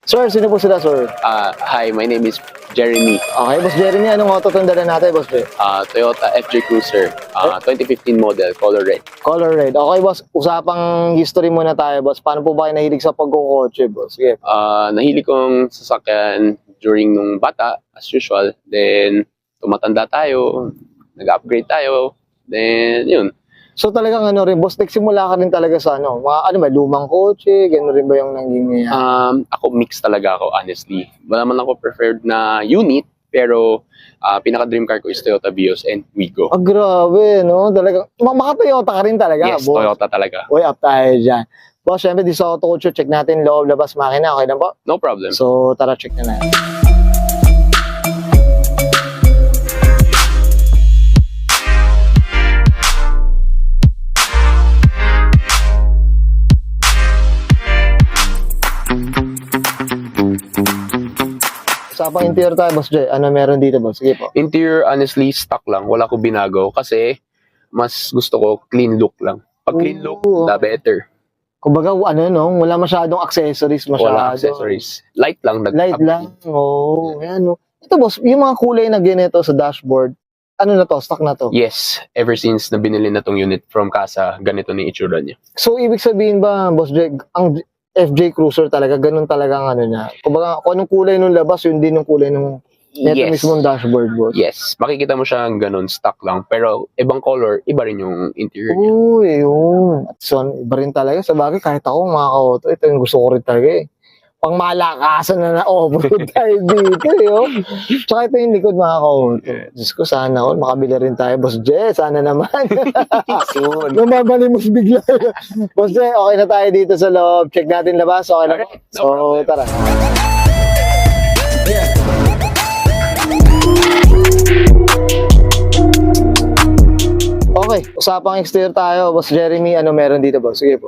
Sir, sino po sila, sir? Hi, my name is Jeremy. Okay, Boss Jeremy, anong auto itong dala natin, Boss Jeremy? Toyota FJ Cruiser, 2015 model, color red. Color red. Okay, boss. Usapang history muna tayo, boss. Paano po ba kayo nahilig sa pagkukotse, boss? Sige. Nahilig kong sasakyan during nung bata, as usual. Then, tumatanda tayo, nag-upgrade tayo. Then, yun. So talagang ano rin, boss, nagsimula ka rin talaga sa ano, mga ano ba, lumang kotse, gano'n rin ba yung nangyayari? Ako, mix talaga ako, honestly. Wala man ako preferred na unit, pero pinaka-dream car ko is Toyota Vios and Wigo. Grabe, no? Talagang, maka-Toyota ka rin talaga, Yes, boss. Toyota talaga. Uy, up tayo dyan. Boss, syempre, di sa auto culture, check natin loob, labas, makina, okay na po? No problem. So, tara, check na natin. Usapang interior tayo, Boss Jay. Ano meron dito, boss? Sige po. Interior, honestly, stock lang. Wala ko binago kasi mas gusto ko clean look lang. Pag clean look, Oo. the better. Kumbaga, ano, no? Wala masyadong accessories, masyado. Wala accessories. Light lang. Light lang. Oo, yan, no? Ito, boss, yung mga kulay na ganito sa dashboard, ano na to? Stock na to? Yes, ever since na binili na tong unit from Casa, ganito na yung itsura niya. So, ibig sabihin ba, Boss Jay, ang FJ Cruiser talaga, ganun talaga ang ano niya. Kumbaga, kung anong kulay nung labas, yun din yung kulay nung neto Yes. mismong dashboard, boss. Yes, makikita mo siya ganun, stock lang. Pero ibang color, iba rin yung interior niya. Uy, yun. So, iba rin talaga. Sa bagay, kahit ako, mga ka-auto, ito yung gusto ko rin talaga eh. Pang malakasan na off-road tayo dito, yo. Tsaka ito yung likod, mga ka-auto. Diyos ko, sana all, makabili rin tayo, Boss Jay. Sana naman. Soon. Namamalimos bigla. Boss Jay, okay na tayo dito sa loob. Check natin labas. Okay na po. Alright, no So, problem. tara. Okay, usapang exterior tayo. Boss Jeremy, ano meron dito, boss? Sige po.